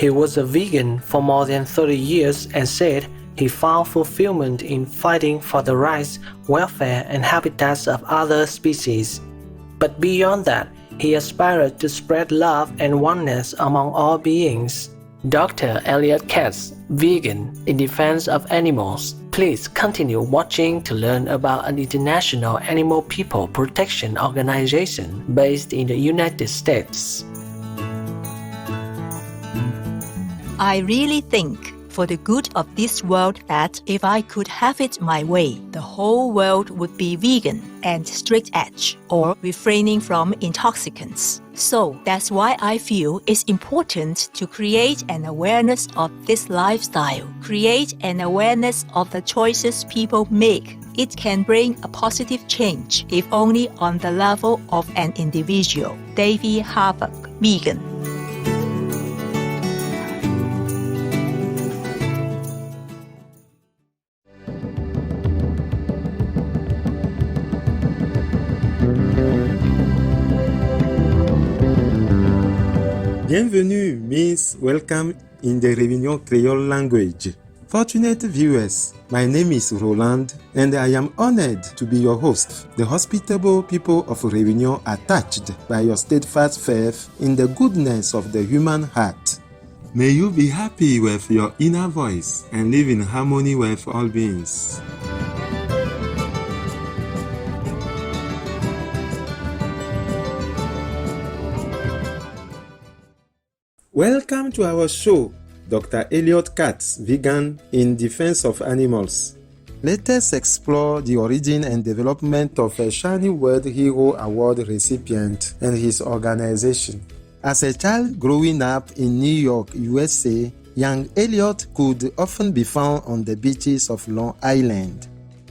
He was a vegan for more than 30 years and said he found fulfillment in fighting for the rights, welfare, and habitats of other species. But beyond that, he aspired to spread love and oneness among all beings. Dr. Elliot Katz, vegan in defense of animals. Please continue watching to learn about an international animal people protection organization based in the United States. I really think for the good of this world that if I could have it my way, the whole world would be vegan and straight edge or refraining from intoxicants. So that's why I feel it's important to create an awareness of this lifestyle, create an awareness of the choices people make. It can bring a positive change, if only on the level of an individual. Davey Harburg, vegan. Bienvenue, Miss. Welcome in the Réunion Creole language. Fortunate viewers, my name is Roland and I am honored to be your host. The hospitable people of Réunion are touched by your steadfast faith in the goodness of the human heart. May you be happy with your inner voice and live in harmony with all beings. Welcome to our show, Dr. Elliot Katz, vegan in defense of animals. Let us explore the origin and development of a Shiny World Hero Award recipient and his organization. As a child growing up in New York, USA, young Elliot could often be found on the beaches of Long Island.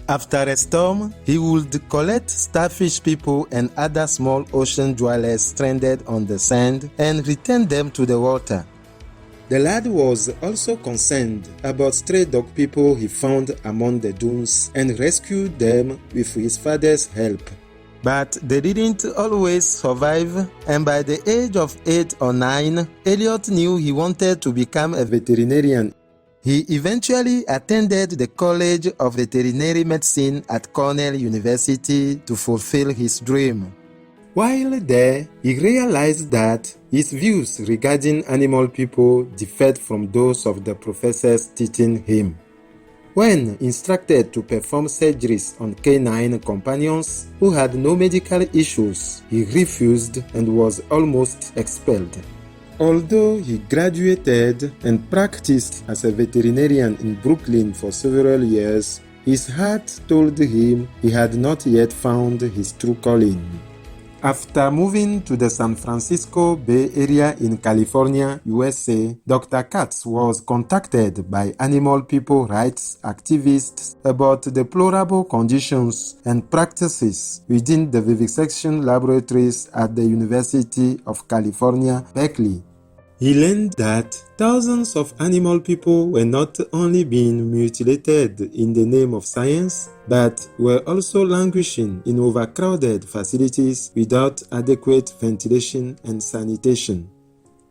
After a storm, he would collect starfish people and other small ocean dwellers stranded on the sand and return them to the water. The lad was also concerned about stray dog people he found among the dunes and rescued them with his father's help. But they didn't always survive, and by the age of 8 or 9, Elliot knew he wanted to become a veterinarian. He eventually attended the College of Veterinary Medicine at Cornell University to fulfill his dream. While there, he realized that his views regarding animal people differed from those of the professors teaching him. When instructed to perform surgeries on canine companions who had no medical issues, he refused and was almost expelled. Although he graduated and practiced as a veterinarian in Brooklyn for several years, his heart told him he had not yet found his true calling. After moving to the San Francisco Bay Area in California, USA, Dr. Katz was contacted by animal people rights activists about the deplorable conditions and practices within the vivisection laboratories at the University of California, Berkeley. He learned that thousands of animal people were not only being mutilated in the name of science, but were also languishing in overcrowded facilities without adequate ventilation and sanitation.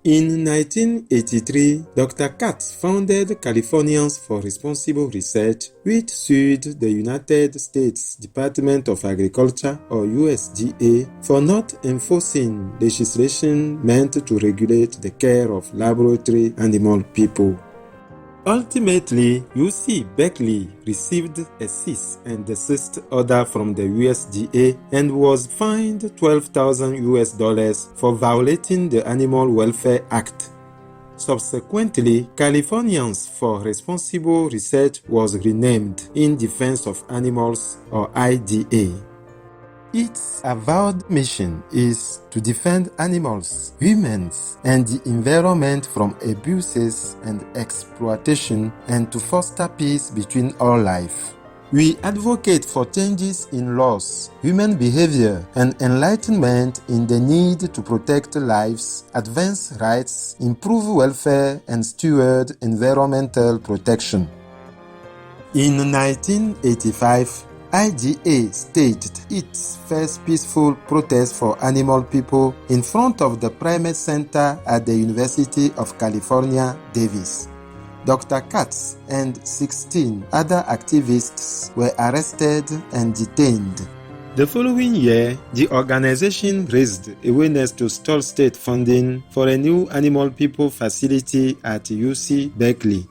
In 1983, Dr. Katz founded Californians for Responsible Research, which sued the United States Department of Agriculture, or USDA, for not enforcing legislation meant to regulate the care of laboratory animal people. Ultimately, UC Berkeley received a cease-and-desist order from the USDA and was fined $12,000 for violating the Animal Welfare Act. Subsequently, Californians for Responsible Research was renamed In Defense of Animals, or IDA. Its avowed mission is to defend animals, humans, and the environment from abuses and exploitation and to foster peace between all life. We advocate for changes in laws, human behavior, and enlightenment in the need to protect lives, advance rights, improve welfare, and steward environmental protection. In 1985, IDA staged its first peaceful protest for animal people in front of the Primate Center at the University of California, Davis. Dr. Katz and 16 other activists were arrested and detained. The following year, the organization raised awareness to stall state funding for a new animal people facility at UC Berkeley.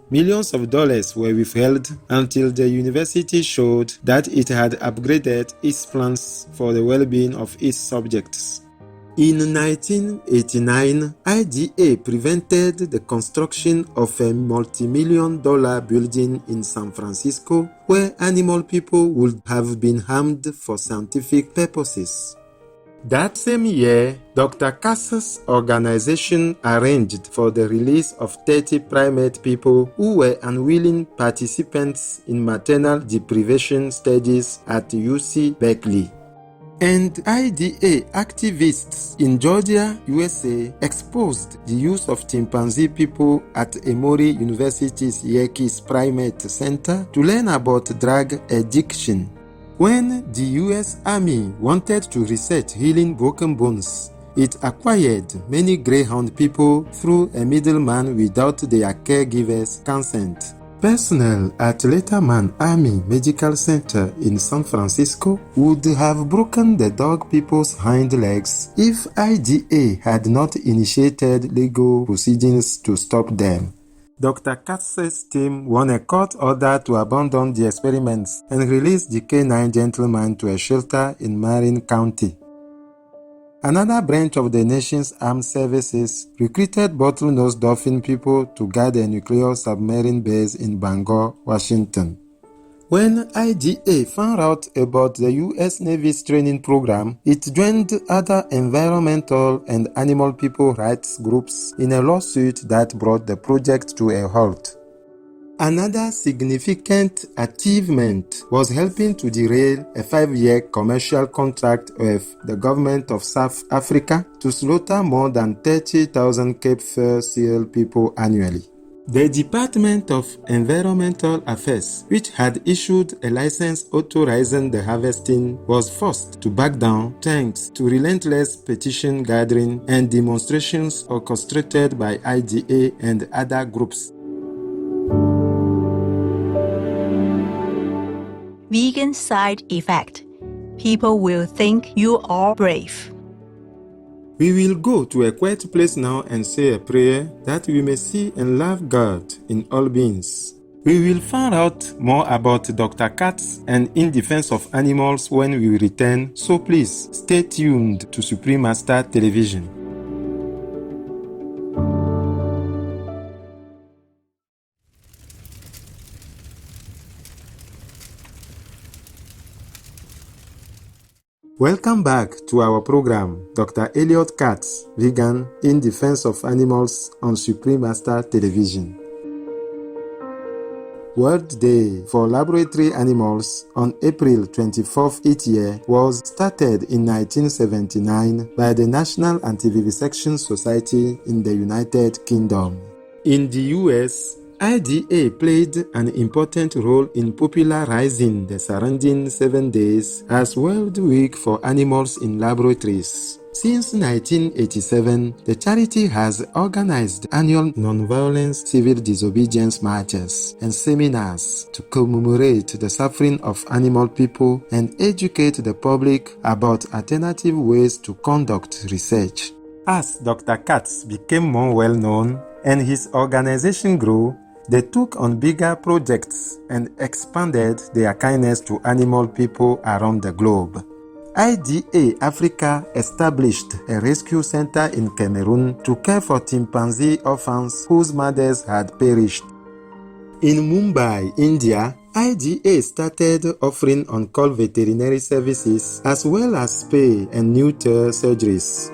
Millions of dollars were withheld until the university showed that it had upgraded its plans for the well-being of its subjects. In 1989, IDA prevented the construction of a multi-million-dollar building in San Francisco where animal people would have been harmed for scientific purposes. That same year, Dr. Katz's organization arranged for the release of 30 primate people who were unwilling participants in maternal deprivation studies at UC Berkeley. And IDA activists in Georgia, USA exposed the use of chimpanzee people at Emory University's Yerkes Primate Center to learn about drug addiction. When the US Army wanted to research healing broken bones, it acquired many greyhound people through a middleman without their caregivers' consent. Personnel at Letterman Army Medical Center in San Francisco would have broken the dog people's hind legs if IDA had not initiated legal proceedings to stop them. Dr. Katz's team won a court order to abandon the experiments and release the canine gentleman to a shelter in Marin County. Another branch of the nation's armed services recruited bottlenose dolphin people to guard a nuclear submarine base in Bangor, Washington. When IDA found out about the U.S. Navy's training program, it joined other environmental and animal people rights groups in a lawsuit that brought the project to a halt. Another significant achievement was helping to derail a 5-year commercial contract with the government of South Africa to slaughter more than 30,000 Cape Fur seal people annually. The Department of Environmental Affairs, which had issued a license authorizing the harvesting, was forced to back down thanks to relentless petition gathering and demonstrations orchestrated by IDA and other groups. Vegan side effect. People will think you are brave. We will go to a quiet place now and say a prayer that we may see and love God in all beings. We will find out more about Dr. Katz and In Defense of Animals when we return, so please stay tuned to Supreme Master Television. Welcome back to our program, Dr. Elliot Katz, Vegan, In Defense of Animals on Supreme Master Television. World Day for Laboratory Animals on April 24th each year was started in 1979 by the National Anti-Vivisection Society in the United Kingdom. In the US, IDA played an important role in popularizing the surrounding 7 days as World Week for Animals in Laboratories. Since 1987, the charity has organized annual nonviolent civil disobedience marches and seminars to commemorate the suffering of animal people and educate the public about alternative ways to conduct research. As Dr. Katz became more well-known and his organization grew, they took on bigger projects and expanded their kindness to animal people around the globe. IDA Africa established a rescue center in Cameroon to care for chimpanzee orphans whose mothers had perished. In Mumbai, India, IDA started offering on-call veterinary services as well as spay and neuter surgeries.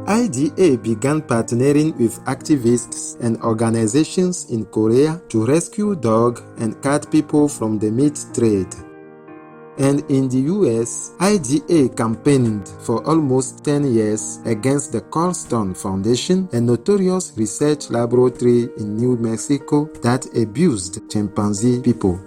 IDA began partnering with activists and organizations in Korea to rescue dog and cat people from the meat trade. And in the US, IDA campaigned for almost 10 years against the Colston Foundation, a notorious research laboratory in New Mexico that abused chimpanzee people.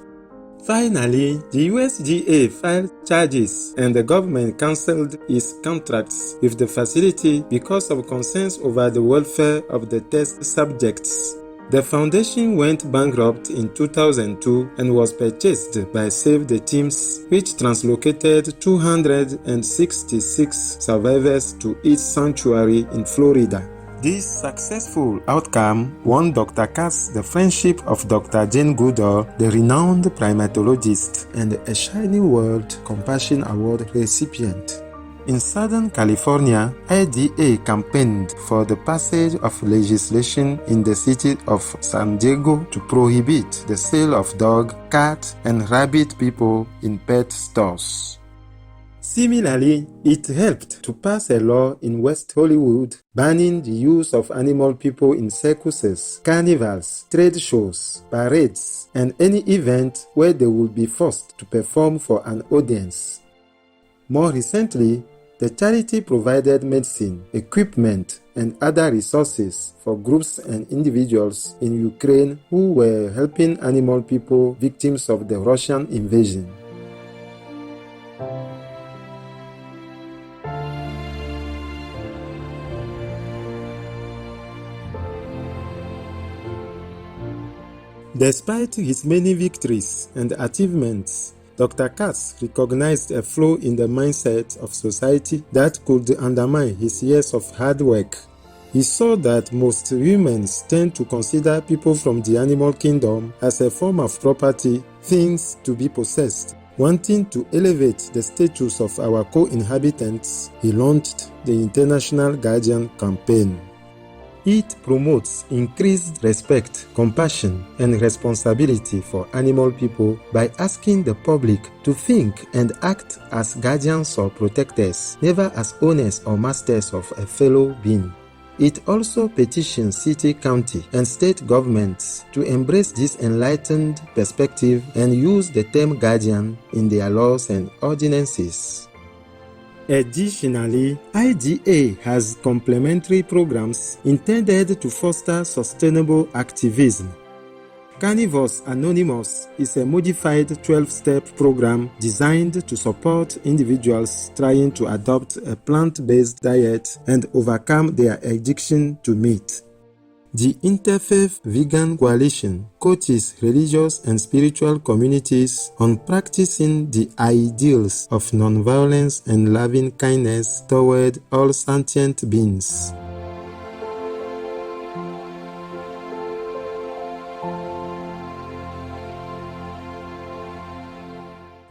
Finally, the USDA filed charges and the government cancelled its contracts with the facility because of concerns over the welfare of the test subjects. The foundation went bankrupt in 2002 and was purchased by Save the Teams, which translocated 266 survivors to its sanctuary in Florida. This successful outcome won Dr. Katz the friendship of Dr. Jane Goodall, the renowned primatologist and a Shiny World Compassion Award recipient. In Southern California, IDA campaigned for the passage of legislation in the city of San Diego to prohibit the sale of dog, cat, and rabbit people in pet stores. Similarly, it helped to pass a law in West Hollywood banning the use of animal people in circuses, carnivals, trade shows, parades, and any event where they would be forced to perform for an audience. More recently, the charity provided medicine, equipment, and other resources for groups and individuals in Ukraine who were helping animal people victims of the Russian invasion. Despite his many victories and achievements, Dr. Katz recognized a flaw in the mindset of society that could undermine his years of hard work. He saw that most humans tend to consider people from the animal kingdom as a form of property, things to be possessed. Wanting to elevate the status of our co-inhabitants, he launched the International Guardian Campaign. It promotes increased respect, compassion, and responsibility for animal people by asking the public to think and act as guardians or protectors, never as owners or masters of a fellow being. It also petitions city, county, and state governments to embrace this enlightened perspective and use the term guardian in their laws and ordinances. Additionally, IDA has complementary programs intended to foster sustainable activism. Carnivores Anonymous is a modified 12-step program designed to support individuals trying to adopt a plant-based diet and overcome their addiction to meat. The Interfaith Vegan Coalition coaches religious and spiritual communities on practicing the ideals of nonviolence and loving kindness toward all sentient beings.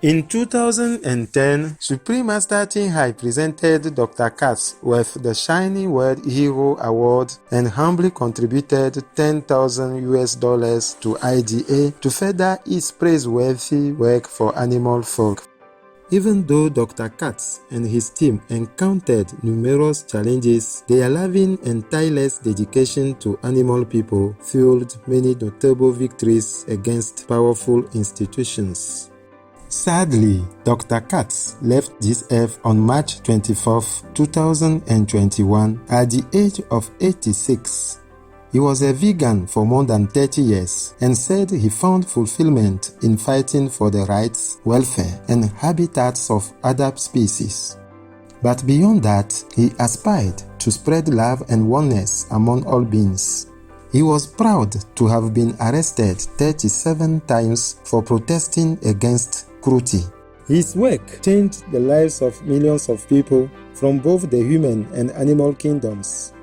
In 2010, Supreme Master Ting Hai presented Dr. Katz with the Shiny World Hero Award and humbly contributed $10,000 to IDA to further its praiseworthy work for animal folk. Even though Dr. Katz and his team encountered numerous challenges, their loving and tireless dedication to animal people fueled many notable victories against powerful institutions. Sadly, Dr. Katz left this earth on March 24, 2021 at the age of 86. He was a vegan for more than 30 years and said he found fulfillment in fighting for the rights, welfare, and habitats of other species. But beyond that, he aspired to spread love and oneness among all beings. He was proud to have been arrested 37 times for protesting against cruelty. His work changed the lives of millions of people from both the human and animal kingdoms.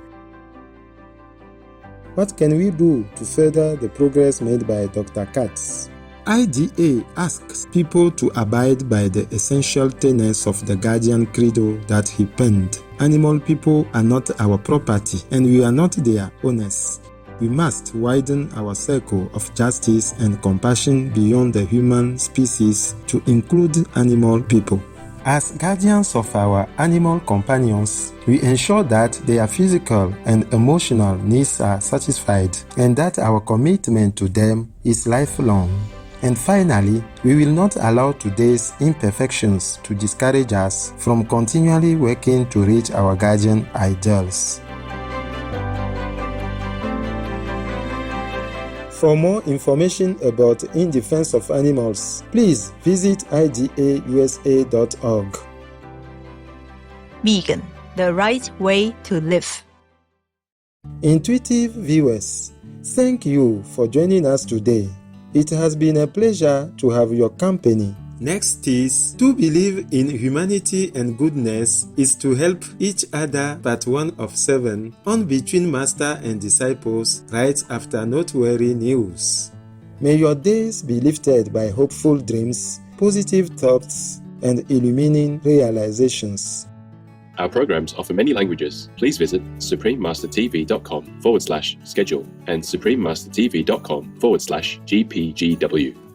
What can we do to further the progress made by Dr. Katz? IDA asks people to abide by the essential tenets of the Guardian Credo that he penned. Animal people are not our property, and we are not their owners. We must widen our circle of justice and compassion beyond the human species to include animal people. As guardians of our animal companions, we ensure that their physical and emotional needs are satisfied and that our commitment to them is lifelong. And finally, we will not allow today's imperfections to discourage us from continually working to reach our guardian ideals. For more information about In Defense of Animals, please visit idausa.org. Vegan, the right way to live. Intuitive viewers, thank you for joining us today. It has been a pleasure to have your company. Next is, to believe in humanity and goodness is to help each other, part 1 of 7, on Between Master and Disciples, right after Noteworthy News. May your days be lifted by hopeful dreams, positive thoughts, and illumining realizations. Our programs offer many languages. Please visit suprememastertv.com/schedule and suprememastertv.com/GPGW.